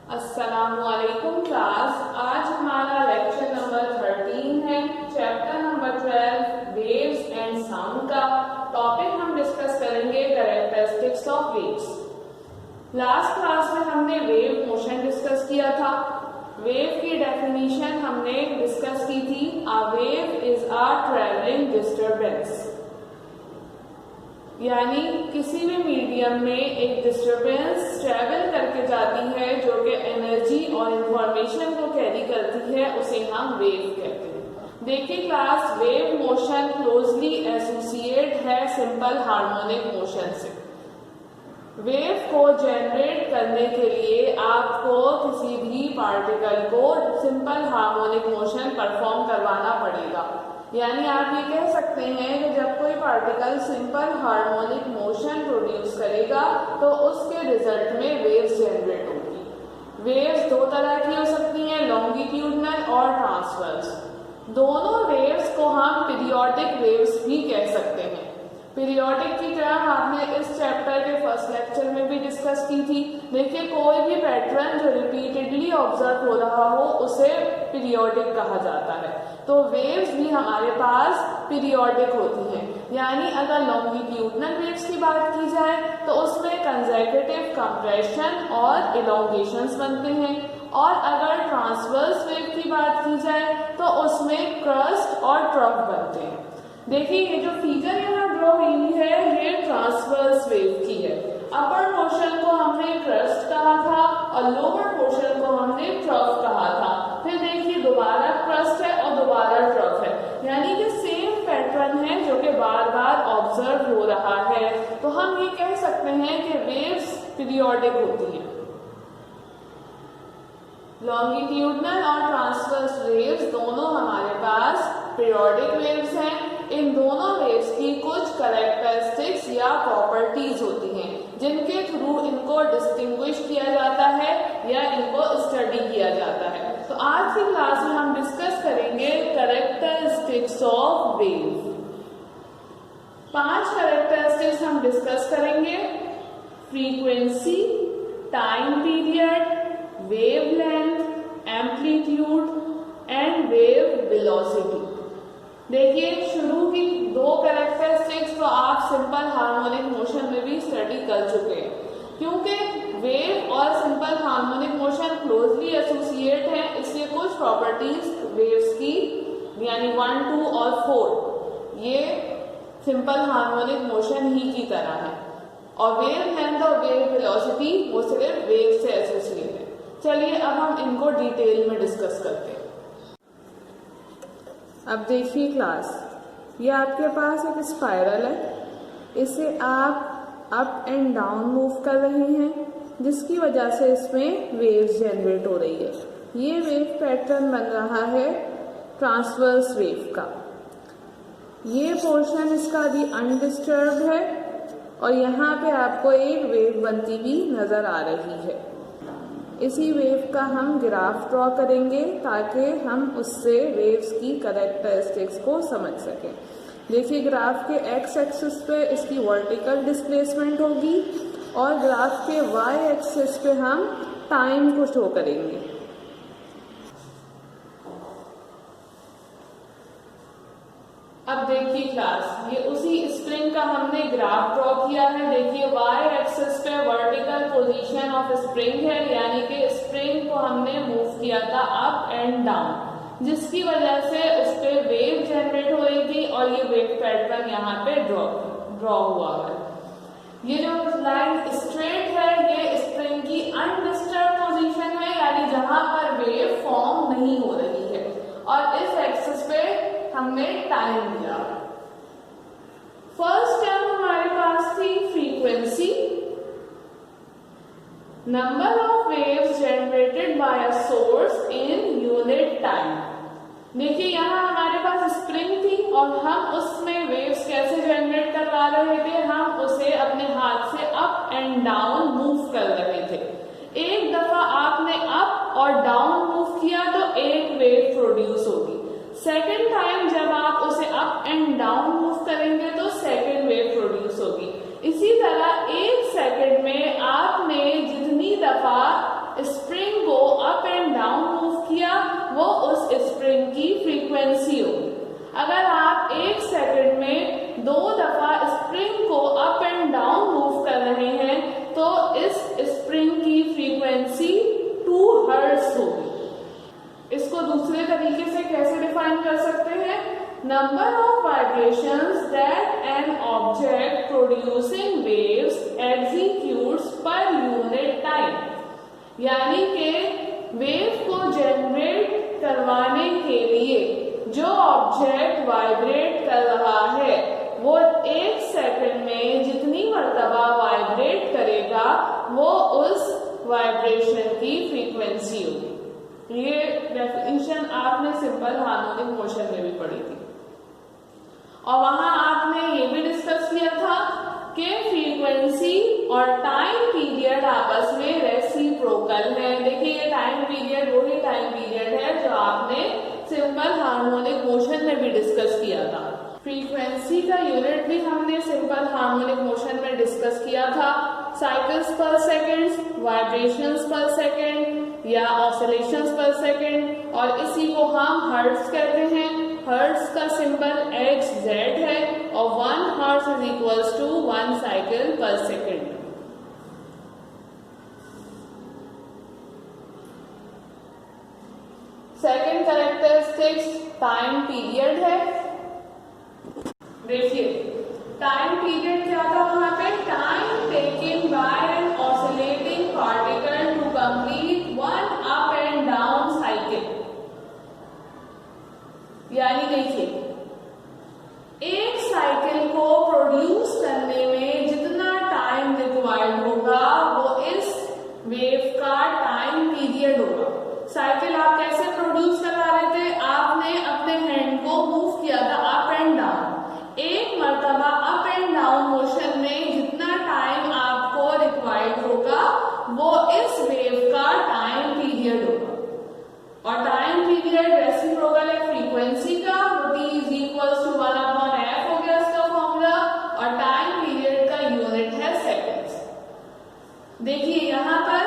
अस्सलामुअलैकुम क्लास। आज हमारा लेक्चर नंबर 13 है, chapter number 12 waves and sound का। टॉपिक हम डिस्कस करेंगे characteristics of waves. Last class में हमने वेव मोशन डिस्कस किया था। वेव की डेफिनेशन हमने डिस्कस की थी। A wave is a travelling disturbance, यानी किसी भी मीडियम में एक डिस्टरबेंस ट्रेवल करके जाती है जो कि एनर्जी और इंफॉर्मेशन को कैरी करती है, उसे हम वेव कहते हैं। देखिए class, wave motion closely associate है सिंपल हार्मोनिक मोशन से। वेव को जनरेट करने के लिए आपको किसी भी पार्टिकल को सिंपल हार्मोनिक मोशन परफॉर्म करवाना पड़ेगा। यानी आप ये कह सकते हैं कि जब कोई particle simple harmonic motion produce करेगा तो उसके रिजल्ट में वेव्स जनरेट होगी। वेव्स दो तरह की हो सकती हैं, लॉन्गिट्यूडनल और ट्रांसवर्स। दोनों वेव्स को हम पीरियोडिक वेव्स भी कह सकते हैं। पीरियोडिक की टर्म आपने इस चैप्टर के फर्स्ट लेक्चर में भी डिस्कस की थी। देखिए, कोई भी पैटर्न जो रिपीटेडली ऑब्जर्व हो रहा हो उसे पीरियोडिक कहा जाता है। तो वेव्स भी हमारे पास पीरियोडिक होती हैं। यानी अगर लॉन्गिट्यूडनल वेव्स की बात की जाए तो उसमें कंसेक्यूटिव कंप्रेशन और इलोंगेशंस बनते हैं, और अगर ट्रांसवर्स वेव की बात की जाए तो उसमें क्रस्ट और ट्रफ बनते हैं। देखिए, ये जो फिगर यहाँ ड्रॉ हुई है ये ट्रांसवर्स वेव की है। अपर पोर्शन को हमने क्रस्ट कहा था और लोअर पोर्शन को हमने ट्रफ कहा था। फिर देखिए, दोबारा क्रस्ट है और दोबारा ट्रफ है, यानी कि सेम पैटर्न है जो कि बार बार ऑब्जर्व हो रहा है। तो हम ये कह सकते हैं कि वेव्स पीरियोडिक होती हैं। लॉन्गिट्यूडनल और ट्रांसवर्स वेव्स दोनों हमारे पास पीरियोडिक वेव्स हैं। इन दोनों वेव्स की कुछ कैरेक्टरिस्टिक्स या प्रॉपर्टीज होती हैं जिनके थ्रू इनको डिस्टिंग्विश किया जाता है या इनको स्टडी किया जाता है। तो आज की क्लास में हम डिस्कस करेंगे कैरेक्टरिस्टिक्स ऑफ वेव। 5 कैरेक्टरिस्टिक्स हम डिस्कस करेंगे: frequency, time period, wavelength, amplitude and wave velocity. देखिए, शुरू की 2 कैरेक्टरिस्टिक्स तो आप सिंपल हार्मोनिक मोशन में भी स्टडी कर चुके हैं, क्योंकि वेव और simple harmonic motion closely associate हैं। इसलिए कुछ प्रॉपर्टीज वेव्स की यानी 1, 2 और 4 ये सिंपल हार्मोनिक मोशन ही की तरह है, और वेव लेंथ और वेव वेलोसिटी वो सिर्फ वेव से एसोसिएट है। चलिए अब हम इनको डिटेल में डिस्कस करते हैं। अब देखिए क्लास, ये आपके पास एक स्पाइरल है, इसे आप अप एंड डाउन मूव कर रहे हैं जिसकी वजह से इसमें वेव्स जनरेट हो रही है। ये वेव पैटर्न बन रहा है ट्रांसवर्स वेव का। ये पोर्शन इसका अभी अनडिस्टर्ब्ड है और यहाँ पे आपको एक वेव बनती हुई नजर आ रही है। इसी वेव का हम ग्राफ ड्रॉ करेंगे ताकि हम उससे वेव्स की कैरेक्टरिस्टिक्स को समझ सकें। देखिए, ग्राफ के एक्स एक्सिस पे इसकी वर्टिकल डिस्प्लेसमेंट होगी और ग्राफ के वाई एक्सिस पे हम टाइम को शो करेंगे। अब देखिए क्लास, ये उसी स्प्रिंग का हमने ग्राफ ड्रॉ किया है। देखिए, वाई एक्सिस पे वर्टिकल पोजीशन ऑफ स्प्रिंग है, यानी कि स्प्रिंग को हमने मूव किया था अप एंड डाउन, जिसकी वजह से उस पे वेव जनरेट हो रही थी और ये वेव पैटर्न यहाँ पे ड्रॉ हुआ है। ये जो लाइन स्ट्रेट है ये स्प्रिंग की अनडिस्टर्ब पोजीशन है, यानी जहां पर वेव फॉर्म नहीं हो रही है, और इस एक्सिस पे हमने टाइम दिया। फर्स्ट टर्म हमारे पास थी frequency, number of waves generated by a source in unit time. देखिए, यहाँ हमारे पास स्प्रिंग थी और हम उसमें वेव्स कैसे जनरेट करवा रहे थे, हम उसे अपने हाथ से अप एंड डाउन मूव कर रहे थे। एक दफा आपने अप और डाउन मूव किया तो एक वेव प्रोड्यूस होगी। सेकेंड टाइम जब आप उसे अप एंड डाउन मूव करेंगे तो सेकेंड वेव प्रोड्यूस होगी। इसी तरह 1 सेकेंड में आपने जितनी दफा स्प्रिंग को अप एंड डाउन मूव किया, वो उस स्प्रिंग की फ्रीक्वेंसी होगी। अगर आप 1 सेकंड में 2 दफा स्प्रिंग को अप एंड डाउन मूव कर रहे हैं तो इस स्प्रिंग की फ्रीक्वेंसी 2 हर्ट्ज होगी। इसको दूसरे तरीके से कैसे डिफाइन कर सकते हैं? Number of vibrations that an object producing waves executes per unit time, यानी कि वेव को जनरेट करवाने के लिए जो ऑब्जेक्ट वाइब्रेट कर रहा है वो 1 सेकंड में जितनी मर्तबा वाइब्रेट करेगा वो उस वाइब्रेशन की फ्रीक्वेंसी होगी। ये डेफिनेशन आपने सिंपल हार्मोनिक मोशन में भी पढ़ी थी और वहां आपने ये भी डिस्कस किया था कि फ्रीक्वेंसी और टाइम पीरियड आपस में रेसिप्रोकल है। देखिए ये टाइम पीरियड वही टाइम पीरियड है जो आपने सिंपल हार्मोनिक मोशन में भी डिस्कस किया था। फ्रीक्वेंसी का यूनिट भी हमने सिंपल हार्मोनिक मोशन में डिस्कस किया था, साइकिल्स पर सेकेंड, वाइब्रेशंस पर सेकेंड या ऑसिलेशंस पर सेकेंड, और इसी को हम हर्ट्ज कहते हैं। हर्ट्ज का सिंबल Hz है और 1 hertz is equals to 1 cycle per second. Second characteristics time period है। देखिए टाइम पीरियड क्या था वहां पे? Time taken by an oscillating particle to complete 1 up and down cycle. यानी देखिए एक साइकिल को प्रोड्यूस करने में जितना टाइम रिक्वायर्ड होगा वो इस वेव का टाइम पीरियड होगा। साइकिल आप कैसे प्रोड्यूस करा रहे थे? आपने अपने हैंड को मूव किया था अप एंड डाउन। एक मर्तबा अप एंड डाउन मोशन में जितना टाइम आपको रिक्वायर्ड होगा वो इस वेव का टाइम पीरियड होगा। और टाइम पीरियड रेसिप्रोकल है फ्रीक्वेंसी का, t is equals to 1/f हो गया इसका फॉर्मूला, और टाइम पीरियड का यूनिट है सेकेंड्स। देखिए यहाँ पर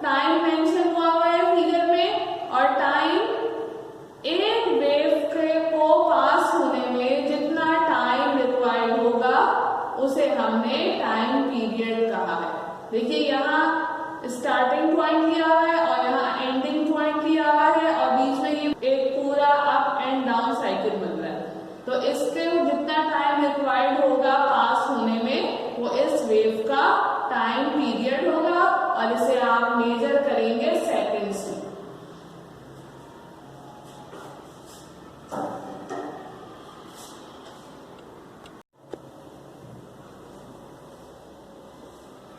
टाइम मेंशन हुआ है फिगर में, और टाइम एक वेव को पास होने में जितना टाइम रिक्वायर्ड होगा उसे हमने टाइम पीरियड कहा है। देखिए यहाँ स्टार्टिंग पॉइंट लिया हुआ है और यहाँ एंडिंग पॉइंट लिया हुआ है और बीच में ये एक पूरा अप एंड डाउन साइकिल बन रहा है। तो इसके जितना टाइम रिक्वायर्ड होगा पास होने में वो इस वेव का टाइम पीरियड होगा और इसे आप मेजर करेंगे सेकेंड्स में।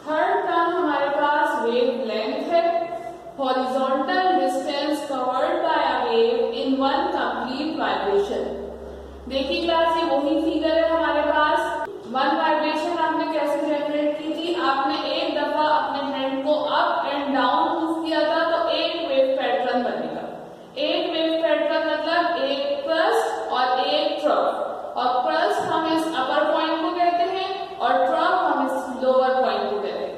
थर्ड टर्म हमारे पास वेव लेंथ है। Horizontal distance covered by a wave in 1 complete vibration. देखिए क्लास ये वही फिगर है हमारे पास। 1 वाइब्रेशन आपने कैसे जनरेट की थी? आपने एक दफा अपने हैंड को अप एंड डाउन मूव किया था तो एक वेव पैटर्न बनेगा। एक वेव पैटर्न मतलब एक क्रस्ट और एक ट्रफ, और क्रस्ट हम इस अपर पॉइंट को कहते हैं और ट्रफ हम इस लोअर पॉइंट को कहते हैं।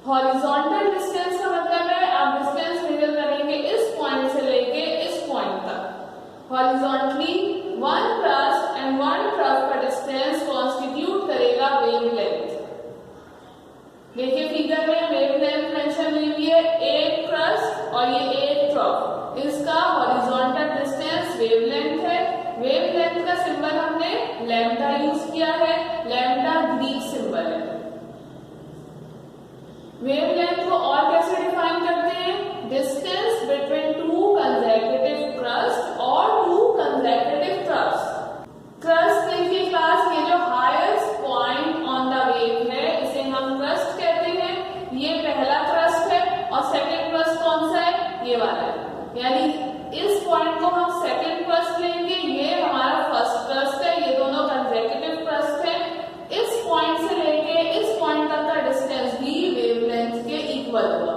हॉरिजॉन्टल डिस्टेंस का मतलब है आप डिस्टेंस मेजर करेंगे इस पॉइंट से लेके इस पॉइंट तक। हॉरिजॉन्टली 1 क्रस्ट एंड 1 ट्रफ का डिस्टेंस कॉन्स्टिट्यूट करेगा वेव लेंथ। देखिए फिगर में वेव लेंथ मेंशन हुई है, एक क्रस्ट और ये एक ट्रफ, इसका हॉरिजॉन्टल डिस्टेंस वेव लेंथ है। वेव लेंथ का सिंबल हमने लैम्डा यूज किया है, लैम्डा ग्रीक सिंबल है। वेव लेंथ को और कैसे डिफाइन करते हैं? डिस्टेंस बिटवीन 2 कंसेक्यूटिव क्रस्ट और 2 कंसेक्यूटिव ट्रफ्स। क्रस्ट देखिए क्लास ये जो highest point on the wave है इसे हम क्रस्ट कहते हैं। ये पहला क्रस्ट है और सेकंड क्रस्ट कौन सा है? ये वाला है। यानी इस पॉइंट को हम सेकंड क्रस्ट लेंगे, ये हमारा फर्स्ट क्रस्ट है, ये दोनों कंसेक्यूटिव क्रस्ट है। इस पॉइंट से लेके इस पॉइंट तक का डिस्टेंस भी वेवलेंथ के इक्वल होगा।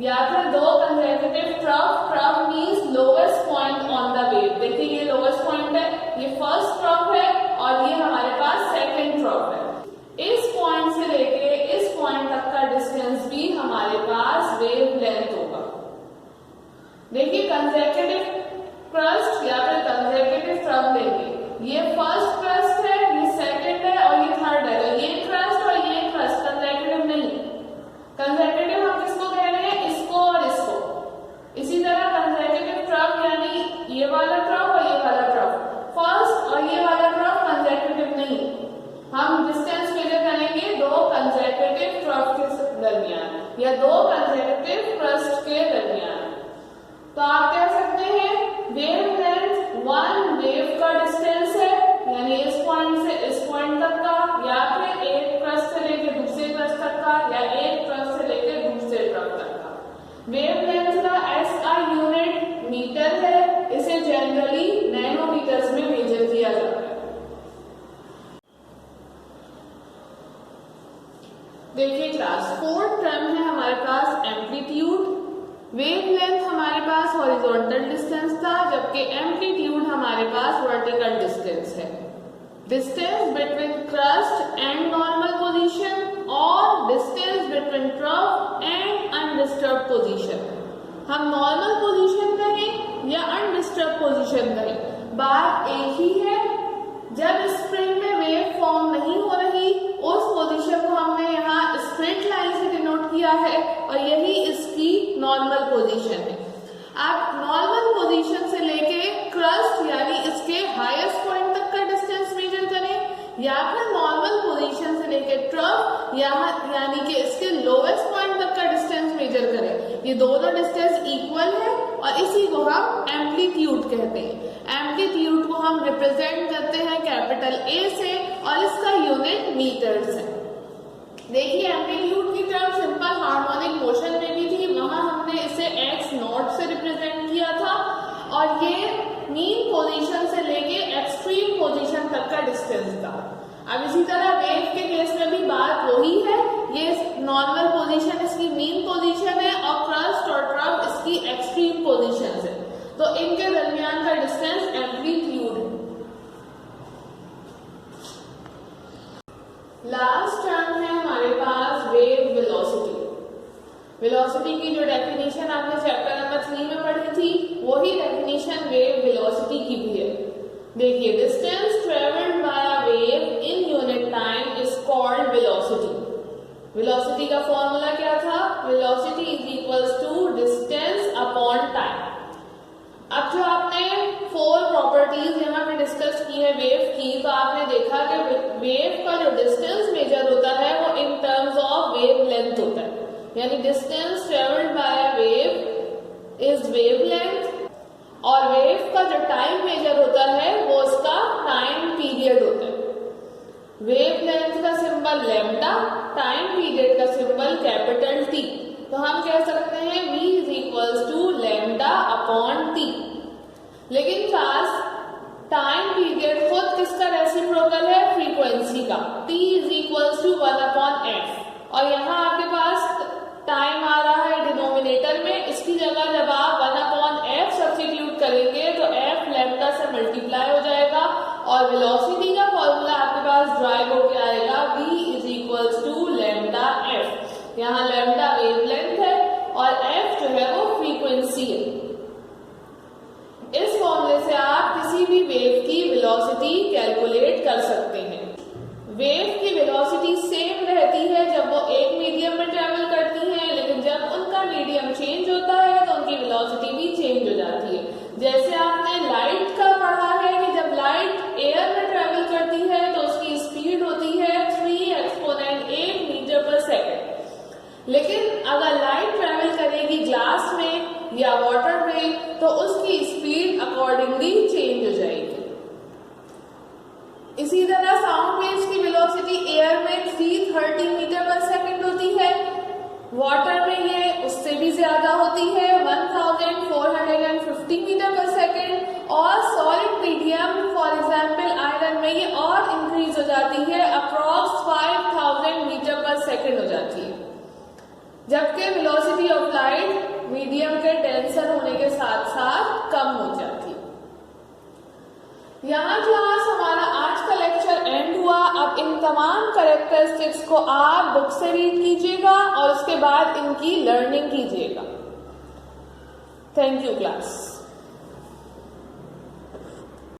या फिर 2 consecutive trough, trough means lowest point on the wave. देखिए ये लोवेस्ट पॉइंट है, ये फर्स्ट ट्रफ है और ये हमारे पास सेकंड ट्रफ है। इस पॉइंट से लेके इस पॉइंट तक का डिस्टेंस भी हमारे पास वेवलेंथ होगा। देखिए कंसेक्यूटिव क्रस्ट या फिर कंसेक्यूटिव ट्रफ लेंगे, ये फर्स्ट क्रस्ट है, ये सेकंड है और ये थर्ड है, तो ये क्रस्ट और ये क्रस्ट कंसेक्यूटिव नहीं। कंसेक्यूटिव हम किसको कह रहे हैं, इसको और इसको। इसी तरह कंसेक्यूटिव ट्रफ यानी ये वाला ट्रफ और ये वाला ट्रफ, फर्स्ट और ये वाला ट्रफ कंसेक्यूटिव नहीं। हम डिस्टेंस मेजर करेंगे दो कंसेक्यूटिव ट्रफ के दरमियान या दो कंसेक्यूटिव क्रस्ट के दरमियान। तो आप कह सकते हैं वेवलेंथ वन वेव का डिस्टेंस है, यानी इस पॉइंट से इस पॉइंट तक का, या फिर एक क्रस्ट से लेकर दूसरे क्रस्ट तक का, या एक क्रस्ट से लेकर दूसरे क्रस्ट तक का। वेवलेंथ का SI यूनिट मीटर है, इसे जनरली नैनोमीटर्स में मेजर किया जाता है। देखिए क्लास फोर्थ टर्म है हमारे पास एम्पलीट्यूड। वेवलेंथ हमारे पास हॉरिजॉन्टल डिस्टेंस था, जबकि एम्पलीट्यूड हमारे पास वर्टिकल डिस्टेंस है। Distance between crest and normal position और distance between trough and undisturb position. हम नॉर्मल पोजीशन कहें या अनडिस्टर्ब पोजीशन कहें, बात एक ही है। जब स्प्रिंग में वेव फॉर्म नहीं हो रही, उस पोजीशन को हमने यहाँ स्ट्रेट लाइन से डिनोट किया है और यही इसकी नॉर्मल पोजीशन है। आप नॉर्मल पोजीशन से लेके क्रस्ट यानी इसके हाईएस्ट पॉइंट तक का डिस्टेंस मेजर करें, या फिर नॉर्मल पोजीशन से लेके ट्रफ यानी कि इसके लोवेस्ट पॉइंट तक का डिस्टेंस मेजर करें, ये दोनों डिस्टेंस इक्वल है और इसी को हम एम्पलीट्यूड कहते हैं। एम्पलीट्यूड को हम रिप्रेजेंट करते हैं कैपिटल A से और इसका यूनिट मीटर्स है। देखिए एम्पलीट्यूड की टर्म सिंपल हार्मोनिक मोशन में भी थी, वहां हमने इसे x नॉट से रिप्रेजेंट किया था और ये मीन पोजीशन से लेके एक्सट्रीम पोजीशन तक का डिस्टेंस था। अब इसी तरह वेव के केस में भी बात वही है, ये नॉर्मल पोजीशन इसकी मीन पोजीशन है और क्रस्ट और ट्रफ इसकी एक्सट्रीम पोजीशन है, तो इनके दरमियान का डिस्टेंस एम्पलीट्यूड है। लास्ट टर्म है हमारे पास वेव वेलोसिटी। वेलोसिटी की जो डेफिनेशन आपने चैप्टर नंबर 3 में पढ़ी थी, वही डेफिनेशन वेव वेलोसिटी की भी है। देखिए distance travelled by a wave in unit time is called velocity. Velocity का फॉर्मूला क्या था, velocity is equals to distance upon time. अब जो आपने 4 प्रॉपर्टीज यहाँ पे डिस्कस की है वेव की, तो आपने देखा कि वेव का जो डिस्टेंस मेजर होता है वो in terms of wave length होता है, यानी distance travelled by a wave is wave length, और वेव का जो टाइम मेजर होता है वो उसका टाइम पीरियड होता है। वेव लेंथ का सिंबल लैम्डा, टाइम पीरियड का सिंबल कैपिटल T, तो हम कह सकते हैं v is equals to lambda upon T। लेकिन क्लास टाइम पीरियड खुद किसका रेसिप्रोकल है, फ्रीक्वेंसी का। T is equals to 1 upon f, और यहाँ आपके पास टाइम आ रहा है डिनोमिनेटर में, इसकी जगह जब आप 1 अपॉन f सब्स्टिट्यूट करेंगे तो f लैम्डा से मल्टीप्लाई हो जाएगा और वेलोसिटी का फॉर्मूला आपके पास ड्राइव होके आएगा v is equals to lambda f। यहाँ लैम्डा वेवलेंथ है और f जो है वो फ्रीक्वेंसी है। इस फॉर्मूले से आप किसी भी वेव की वेलोसिटी कैलकुलेट कर सकते हैं। वेव की वेलोसिटी सेम रहती है जब वो एक मीडियम में ट्रेवल करती हैं, लेकिन जब उनका मीडियम चेंज होता है तो उनकी वेलोसिटी भी चेंज हो जाती है। जैसे आपने लाइट का पढ़ा है कि जब लाइट एयर में ट्रेवल करती है तो उसकी स्पीड होती है 3 एक्सपोनेंट 8 मीटर पर सेकेंड, लेकिन अगर लाइट ट्रेवल करेगी ग्लास में या वाटर में तो उसकी स्पीड अकॉर्डिंगली चेंज हो जाएगी। इसी तरह साउंड वेव्स की वेलोसिटी एयर में 330 मीटर पर सेकंड होती है, वाटर में ये उससे भी ज्यादा होती है 1450 मीटर पर सेकंड, और solid medium for example iron में ये और इंक्रीज हो जाती है, अप्रॉक्स 5000 मीटर पर सेकंड हो जाती है। जबकि वेलोसिटी ऑफ लाइट मीडियम के डेंसर होने के साथ साथ कम हो जाती है। यहाँ क्लास हमारा आज का लेक्चर एंड हुआ। अब इन तमाम कैरेक्टरिस्टिक्स को आप बुक से रीड कीजिएगा और उसके बाद इनकी लर्निंग कीजिएगा। Thank you class.